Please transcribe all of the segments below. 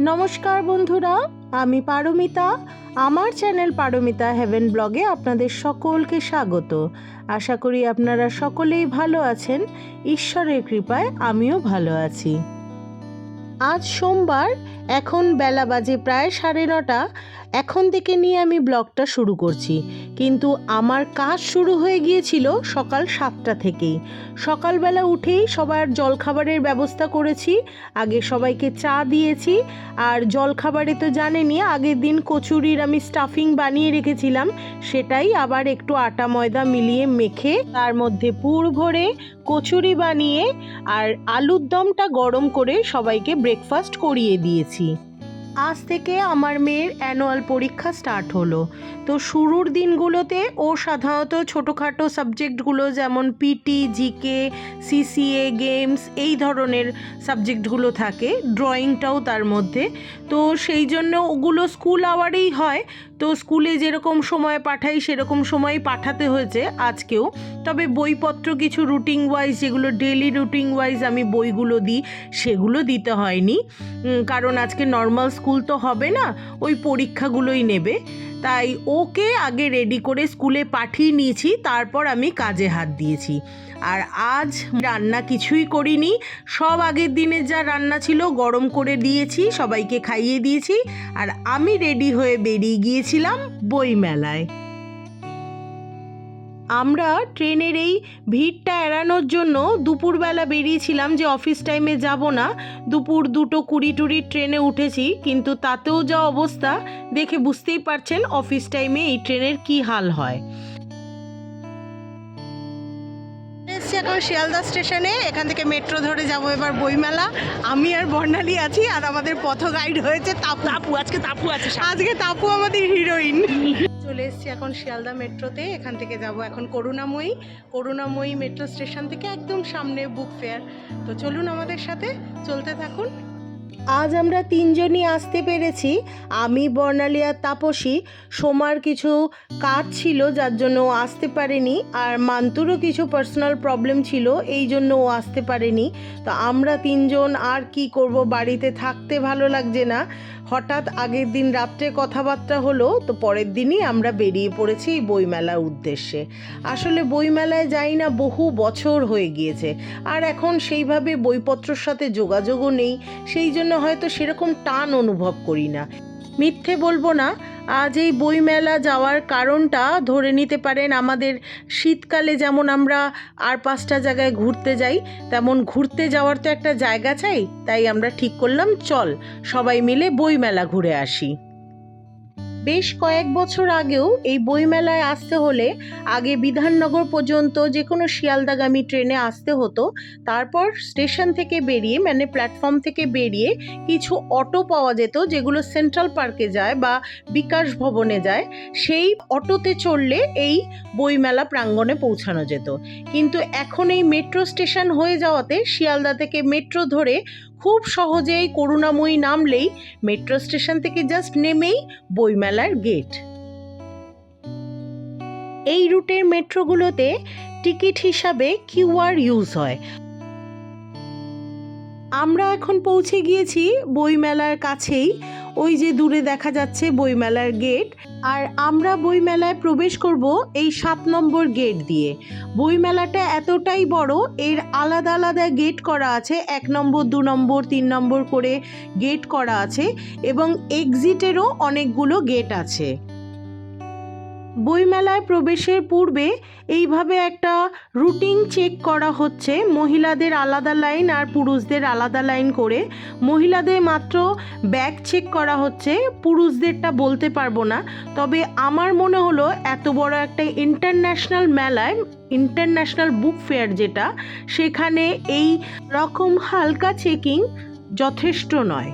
নমস্কার বন্ধুরা, আমি পারমিতা। আমার চ্যানেল পারমিতা হেভেন ব্লগে আপনাদের সকলকে স্বাগত। আশা করি আপনারা সকলেই ভালো আছেন। ঈশ্বরের কৃপায় আমিও ভালো আছি। আজ সোমবার, এখন বেলা বাজে প্রায় 9:30। এখন থেকে নিয়ে আমি ব্লগটা শুরু করছি, কিন্তু আমার কাজ শুরু হয়ে গিয়েছিল সকাল 7টা থেকেই। সকালবেলা উঠেই সবার জলখাবারের ব্যবস্থা করেছি। আগে সবাইকে চা দিয়েছি, আর জলখাবারে তো জানেনই আগের দিন কচুরির আমি স্টাফিং বানিয়ে রেখেছিলাম, সেটাই আবার একটু আটা ময়দা মিলিয়ে মেখে তার মধ্যে পুর ভরে কচুরি বানিয়ে আর আলুর দমটা গরম করে সবাইকে ব্রেকফাস্ট করিয়ে দিয়েছি। আজ থেকে আমার মেয়ের অ্যানুয়াল পরীক্ষা স্টার্ট হলো। তো শুরুর দিনগুলোতে ও সাধারণত ছোটোখাটো সাবজেক্টগুলো যেমন পিটি, জিকে, সিসিএ, গেমস এই ধরনের সাবজেক্টগুলো থাকে, ড্রয়িংটাও তার মধ্যে। তো সেই জন্য ওগুলো স্কুল আওয়ারেই হয়। তো স্কুলে যেরকম সময় পাঠাই সেরকম সময়ই পাঠাতে হয়েছে আজকেও। তবে বইপত্র কিছু রুটিন ওয়াইজ, যেগুলো ডেলি রুটিন ওয়াইজ আমি বইগুলো দিই, সেগুলো দিতে হয়নি, কারণ আজকে নর্মাল স্কুল তো হবে না, ওই পরীক্ষাগুলোই নেবে। তাই ওকে আগে রেডি করে স্কুলে পাঠিয়ে নিয়েছি, তারপর আমি কাজে হাত দিয়েছি। আর আজ রান্না কিছুই করিনি, সব আগের দিনের যা রান্না ছিল গরম করে দিয়েছি, সবাইকে খাইয়ে দিয়েছি। আর আমি রেডি হয়ে বেরিয়ে গিয়েছিলাম বইমেলায়। আমরা ট্রেনের এই ভিড়টা এড়ানোর জন্য দুপুরবেলা বেরিয়েছিলাম, যে অফিস টাইমে যাব না। দুপুর 2:20 ট্রেনে উঠেছি, কিন্তু তাতেও যা অবস্থা দেখে বুঝতেই পারছেন অফিস টাইমে এই ট্রেনের কি হাল হয়। এসছি এখন শিয়ালদা স্টেশনে, এখান থেকে মেট্রো ধরে যাব এবার বইমেলা। আমি আর বর্ণালী আছি, আর আমাদের পথ গাইড হয়েছে তাপু। আজকে তাপু আমাদের হিরোইন। চলে এসছি এখন শিয়ালদা মেট্রোতে, এখান থেকে যাব এখন করুণাময়ী মেট্রো স্টেশন থেকে একদম সামনে বুক ফেয়ার। তো চলুন আমাদের সাথে, চলতে থাকুন। আজ আমরা 3জনই আসতে পেরেছি, আমি, বর্ণালী আর তাপসী। সোমার কিছু কাজ ছিল যার জন্য ও আসতে পারেনি, আর মান্তুরও কিছু পার্সোনাল প্রবলেম ছিল, এই জন্য ও আসতে পারেনি। তো আমরা 3জন আর কি করব, বাড়িতে থাকতে ভালো লাগছে না। হঠাৎ আগের দিন রাত্রে কথাবার্তা হলো, তো পরের দিনই আমরা বেরিয়ে পড়েছি এই বইমেলার উদ্দেশ্যে। আসলে বইমেলায় যাই না বহু বছর হয়ে গিয়েছে, আর এখন সেইভাবে বইপত্রর সাথে যোগাযোগও নেই, সেই জন্য হয়তো সেরকম টান অনুভব করি না। মিথ্যে বলবো না, আজ এই বইমেলা যাওয়ার কারণটা ধরে নিতে পারেন আমাদের শীতকালে যেমন আমরা আর 5টা জায়গায় ঘুরতে যাই, তেমন ঘুরতে যাওয়ার তো একটা জায়গা চাই। তাই আমরা ঠিক করলাম চল সবাই মিলে বইমেলা ঘুরে আসি। বেশ কয়েক বছর আগেও এই বইমেলায় আসতে হলে আগে বিধাননগর পর্যন্ত যে কোনো শিয়ালদাগামী ট্রেনে আসতে হতো। তারপর স্টেশন থেকে বেরিয়ে, মানে প্ল্যাটফর্ম থেকে বেরিয়ে কিছু অটো পাওয়া যেত যেগুলো সেন্ট্রাল পার্কে যায় বা বিকাশ ভবনে যায়। সেই অটোতে চড়লে এই বইমেলা প্রাঙ্গণে পৌঁছানো যেত। কিন্তু এখন এই মেট্রো স্টেশন হয়ে যাওয়াতে শিয়ালদা থেকে মেট্রো ধরে খুব সহজেই করুণাময়ী নামলেই মেট্রো স্টেশন থেকে জাস্ট নেমেই বইমেলার গেট। এই রুটের মেট্রোগুলোতে টিকিট হিসাবে কিউআর ইউজ হয়। আমরা এখন পৌঁছে গিয়েছি বইমেলার কাছেই, ওই যে দূরে দেখা যাচ্ছে বইমেলার গেট। আর আমরা বইমেলায় প্রবেশ করব এই 7 নম্বর গেট দিয়ে। বইমেলাটা এতটাই বড়, এর আলাদা আলাদা গেট করা আছে, 1 নম্বর, 2 নম্বর, 3 নম্বর করে গেট করা আছে, এবং এক্সিটেরও অনেকগুলো গেট আছে। বইমেলায় প্রবেশের পূর্বে এইভাবে একটা রুটিন চেক করা হচ্ছে, মহিলাদের আলাদা লাইন আর পুরুষদের আলাদা লাইন করে। মহিলাদের মাত্র ব্যাগ চেক করা হচ্ছে, পুরুষদেরটা বলতে পারবো না। তবে আমার মনে হলো এত বড় একটা ইন্টারন্যাশনাল মেলায়, ইন্টারন্যাশনাল বুক ফেয়ার যেটা, সেখানে এই রকম হালকা চেকিং যথেষ্ট নয়।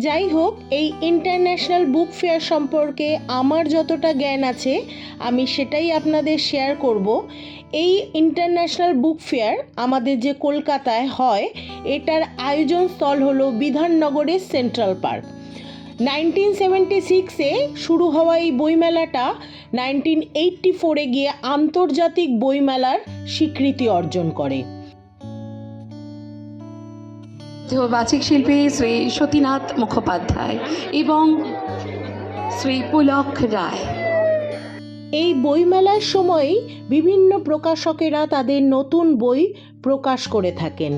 যাই হোক, এই ইন্টারন্যাশনাল বুক ফেয়ার সম্পর্কে আমার যতটা জ্ঞান আছে আমি সেটাই আপনাদের শেয়ার করব। এই ইন্টারন্যাশনাল বুক ফেয়ার আমাদের যে কলকাতায় হয়, এটার আয়োজন স্থল হলো বিধাননগরের সেন্ট্রাল পার্ক। 1976-এ শুরু হওয়া এই বইমেলাটা 1984-এ গিয়ে আন্তর্জাতিক বইমেলার স্বীকৃতি অর্জন করে। বাচিক শিল্পী শ্রী সতীনাথ মুখোপাধ্যায় এবং শ্রী পুলক রায়। এই বইমেলার সময় বিভিন্ন প্রকাশকেরা তাদের নতুন বই প্রকাশ করে থাকেন।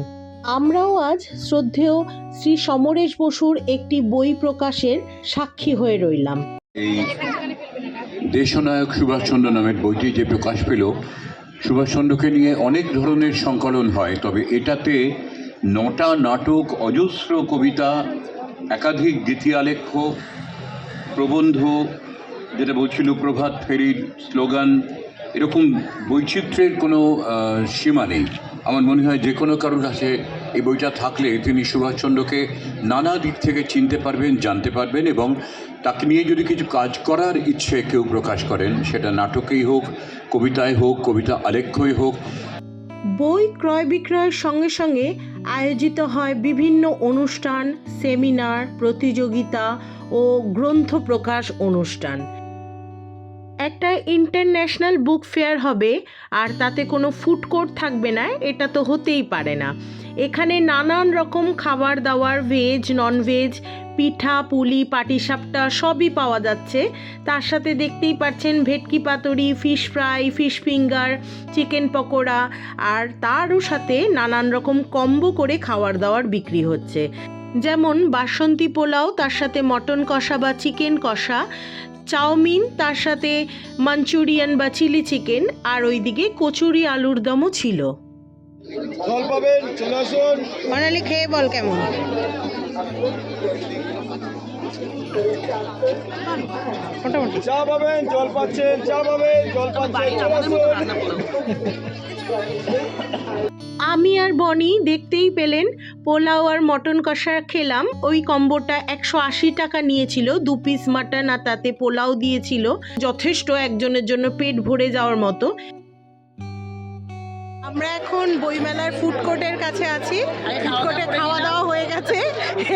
আমরাও আজ শ্রদ্ধেয় শ্রী সমরেশ বসুর একটি বই প্রকাশের সাক্ষী হয়ে রইলাম। এই দেশনায়ক সুভাষচন্দ্র নামের বইটি যে প্রকাশ পেল, সুভাষচন্দ্রকে নিয়ে অনেক ধরনের সংকলন হয়, তবে এটাতে 9টা নাটক, অজস্র কবিতা, একাধিক গীতিআলেখ্য, প্রবন্ধ, যেটা বলছিল প্রভাত ফেরির স্লোগান, এরকম বৈচিত্র্যের কোনো সীমা নেই। আমার মনে হয় যে কোনো কারোর কাছে এই বইটা থাকলে তিনি সুভাষচন্দ্রকে নানা দিক থেকে চিনতে পারবেন, জানতে পারবেন, এবং তাকে নিয়ে যদি কিছু কাজ করার ইচ্ছে কেউ প্রকাশ করেন, সেটা নাটকেই হোক, কবিতায় হোক, কবিতা আলেখ্যই হোক। বই ক্রয় বিক্রয়ের সঙ্গে সঙ্গে আয়োজিত হয় বিভিন্ন অনুষ্ঠান, সেমিনার, প্রতিযোগিতা ও গ্রন্থ প্রকাশ অনুষ্ঠান। একটা ইন্টারন্যাশনাল বুক ফেয়ার হবে আর তাতে কোনো ফুড কোর্ট থাকবে না, এটা তো হতেই পারে না। এখানে নানান রকম খাবার দাবার, ভেজ, ননভেজ, পিঠা, পুলি, পাটিসাপটা সবই পাওয়া যাচ্ছে। তার সাথে দেখতেই পাচ্ছেন bhetki paturi, fish fry, fish finger, chicken pakora, আর তারও সাথে নানান রকম কম্বো করে খাবার দাবার বিক্রি হচ্ছে। যেমন বাসন্তী পোলাও, তার সাথে মটন কষা বা চিকেন কষা, চাউমিন, তার সাথে মাঞ্চুরিয়ান বা চিলি চিকেন, আর ওইদিকে কচুরি আলুর দমও ছিল। জল পাবেন, চলে আসুন। অনালি খেয়ে বল কেমন। মোটামুটি চা পাবেন, জল পাচ্ছেন, চা পাবেন, জল পাচ্ছেন, চলে আসুন। আমি আর বনি দেখতেই পেলেন পোলাও আর মটন কষা খেলাম। ওই কম্বোটা 180 টাকা নিয়েছিল, 2 পিস মাটন আর তাতে পোলাও দিয়েছিল, যথেষ্ট একজনের জন্য পেট ভরে যাওয়ার মতো। আমরা এখন বইমেলার ফুড কোর্টের কাছে আছি। ফুড কোর্টে খাওয়া দাওয়া হয়ে গেছে,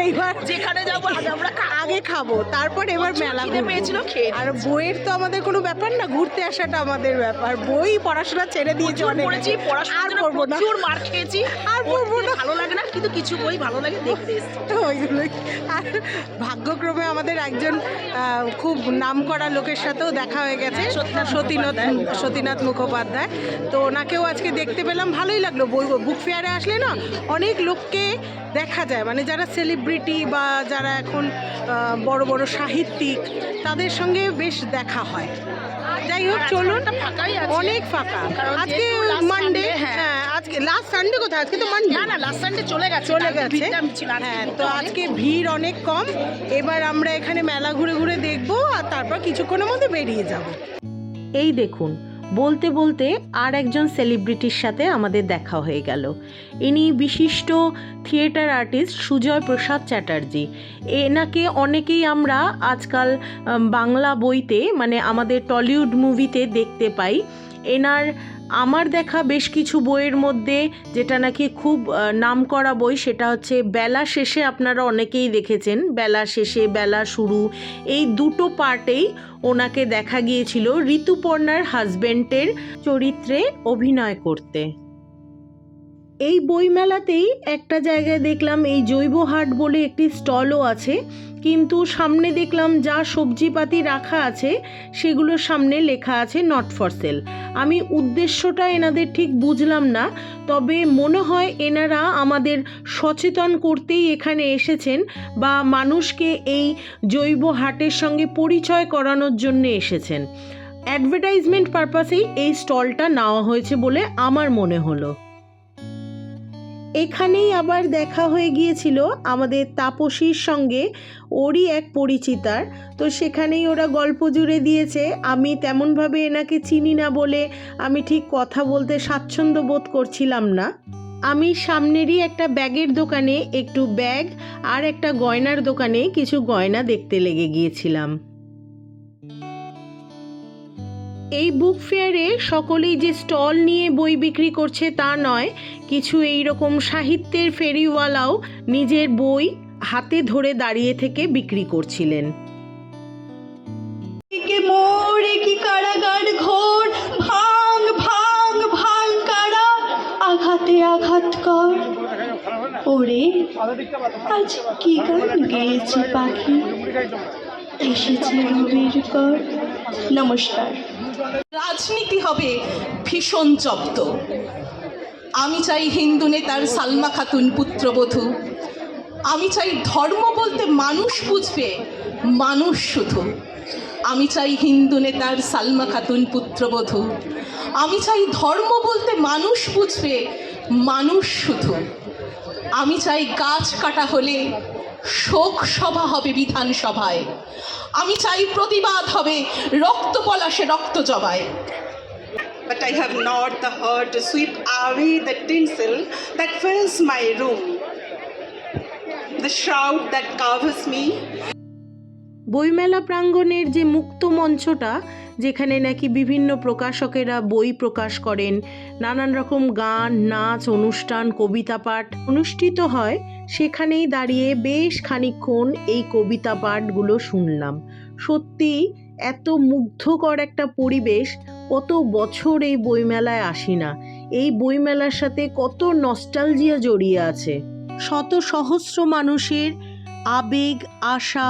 এইবার যেখানে যাবো আমরা আগে খাবো, তারপর এবার মেলা পেয়েছিল খেয়ে। আর বইয়ের তো আমাদের কোনো ব্যাপার না, ঘুরতে আসাটা আমাদের ব্যাপার। বই পড়াশোনা ছেড়ে দিয়েছি, অনেক পড়েছি, আর পড়বো না, প্রচুর মার খেয়েছি, আর পড়বো না, ভালো লাগে না, কিন্তু কিছু বই ভালো লাগে দেখতে এসেছি ওইগুলোই। আর ভাগ্যক্রমে আমাদের একজন খুব নামকরা লোকের সাথেও দেখা হয়ে গেছে, সতীনাথ মুখোপাধ্যায়। তো ওনাকেও আজকে দেখতে পেলাম, ভালোই লাগলো। বুক ফেয়ারে আসলে না অনেক লোককে দেখা যায়, মানে যারা সেলিব্রিটি বা যারা এখন বড় বড় সাহিত্যিক, তাদের সঙ্গে বেশ দেখা হয়। যাই হোক, চলুন, অনেক ফাঁকা আজকে, মানডে। হ্যাঁ, আজকে লাস্ট সানডে কোথায়? আজকে তো মানডে। না, লাস্ট সানডে চলে গেছে। হ্যাঁ, তো আজকে ভিড় অনেক কম। এবার আমরা এখানে মেলা ঘুরে ঘুরে দেখবো আর তারপর কিছুক্ষণের মধ্যে বেরিয়ে যাব। এই দেখুন, বলতে বলতে আর একজন সেলিব্রিটির সাথে আমাদের দেখা হয়ে গেল। ইনি বিশিষ্ট থিয়েটার আর্টিস্ট সুজয় প্রসাদ চ্যাটার্জি। এনাকে অনেকেই আমরা আজকাল বাংলা বইতে, মানে আমাদের টলিউড মুভিতে দেখতে পাই। এনার আমার দেখা বেশ কিছু বইয়ের মধ্যে যেটা নাকি খুব নামকরা বই, সেটা হচ্ছে বেলা শেষে। আপনারা অনেকেই দেখেছেন বেলা শেষে, বেলা শুরু, এই দুটো পার্টেই ওনাকে দেখা গিয়েছিল ঋতুপর্ণার হাজবেন্ডের চরিত্রে অভিনয় করতে। এই বইমেলাতেই একটা জায়গায় দেখলাম এই জৈব হাট বলে একটি স্টলও আছে, কিন্তু সামনে দেখলাম যা সবজিপাতি রাখা আছে সেগুলোর সামনে লেখা আছে নট ফর সেল। আমি উদ্দেশ্যটা এনাদের ঠিক বুঝলাম না, তবে মনে হয় এনারা আমাদের সচেতন করতেই এখানে এসেছেন, বা মানুষকে এই জৈব হাটের সঙ্গে পরিচয় করানোর জন্য এসেছেন। অ্যাডভার্টাইজমেন্ট পারপাসেই এই স্টলটা নেওয়া হয়েছে বলে আমার মনে হলো। এখানেই আবার দেখা হয়ে গিয়েছিল আমাদের তাপসীর সঙ্গে, ওরই এক পরিচিতার। তো সেখানেই ওরা গল্প জুড়ে দিয়েছে। আমি তেমনভাবে এনাকে চিনি না বলে আমি ঠিক কথা বলতে স্বাচ্ছন্দ্য বোধ করছিলাম না। আমি সামনেরই একটা ব্যাগের দোকানে একটু ব্যাগ আর একটা গয়নার দোকানে কিছু গয়না দেখতে লেগে গিয়েছিলাম। এই বুক ফেয়ারে সকলেই যে স্টল নিয়ে বই বিক্রি করছে তা নয়, কিছু এই রকম সাহিত্যের ফেরিওয়ালাও নিজের বই হাতে ধরে দাঁড়িয়ে থেকে বিক্রি করছিলেন। কি কারাগার ঘোর, ভাঙ ভাঙ ভাঙ কারা, আঘাতে আঘাত কর, ওরে আজ কি গান গেয়েছে পাখি, এসেছে রবির কর। নমস্কার। রাজনীতি হবে ভীষণ জব্দ। আমি চাই হিন্দু নেতার সালমা খাতুন পুত্রবধূ। আমি চাই ধর্ম বলতে মানুষ বুঝবে, মানুষ শুধু। আমি চাই হিন্দু নেতার সালমা খাতুন পুত্রবধূ। আমি চাই ধর্ম বলতে মানুষ বুঝবে, মানুষ শুধু। আমি চাই গাছ কাটা হলে শোক সভা হবে বিধানসভায়। আমি চাই প্রতিবাদ হবে রক্ত পলাশে রক্ত জবায়। But I have not the heart to sweep away the tinsel that fills my room, the shroud that covers me. বইমেলা প্রাঙ্গণের যে মুক্ত মঞ্চটা, যেখানে নাকি বিভিন্ন প্রকাশকেরা বই প্রকাশ করেন, নানান রকম গান, নাচ, অনুষ্ঠান, কবিতা পাঠ অনুষ্ঠিত হয়, সেখানেই দাঁড়িয়ে বেশ খানিকক্ষণ এই কবিতা পাঠগুলো শুনলাম। সত্যি এত মুগ্ধকর একটা পরিবেশ। কত বছর এই বইমেলায় আসি না, এই বইমেলার সাথে কত নস্টালজিয়া জড়িয়ে আছে। শত সহস্র মানুষের আবেগ, আশা,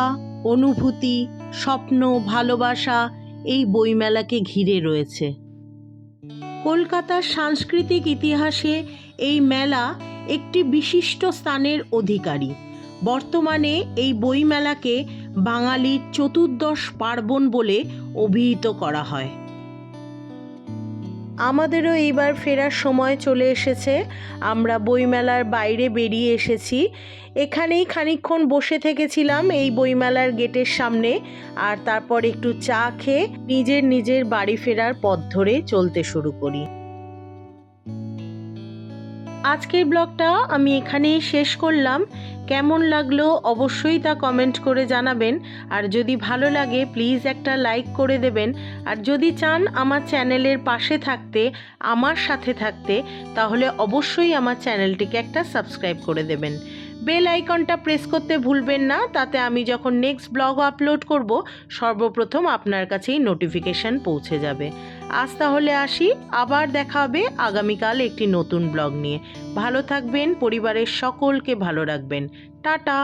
অনুভূতি, স্বপ্ন, ভালোবাসা এই বইমেলাকে ঘিরে রয়েছে। কলকাতার সাংস্কৃতিক ইতিহাসে এই মেলা একটি বিশিষ্ট স্থানের অধিকারী। বর্তমানে এই বইমেলাকে বাঙালির চতুর্দশ পার্বণ বলে অভিহিত করা হয়। আমাদেরও এইবার ফেরার সময় চলে এসেছে। আমরা বইমেলার বাইরে বেরিয়ে এসেছি। এখানেই খানিকক্ষণ বসে থেকেছিলাম এই বইমেলার গেটের সামনে, আর তারপর একটু চা খেয়ে নিজের বাড়ি ফেরার পথ ধরে চলতে শুরু করি। আজকের ব্লগটা আমি এখানেই শেষ করলাম। কেমন লাগলো অবশ্যই তা কমেন্ট করে জানাবেন, আর যদি ভালো লাগে প্লিজ একটা লাইক করে দেবেন। আর যদি চান আমার চ্যানেলের পাশে থাকতে, আমার সাথে থাকতে, তাহলে অবশ্যই আমার চ্যানেলটিকে একটা সাবস্ক্রাইব করে দেবেন। বেল আইকনটা প্রেস করতে ভুলবেন না, তাতে আমি যখন নেক্সট ব্লগ আপলোড করব সর্বপ্রথম আপনার কাছেই নোটিফিকেশান পৌঁছে যাবে। আজ তাহলে আসি, আবার দেখা হবে আগামীকাল একটি নতুন ব্লগ নিয়ে। ভালো থাকবেন, পরিবারের সকলকে ভালো রাখবেন। টাটা।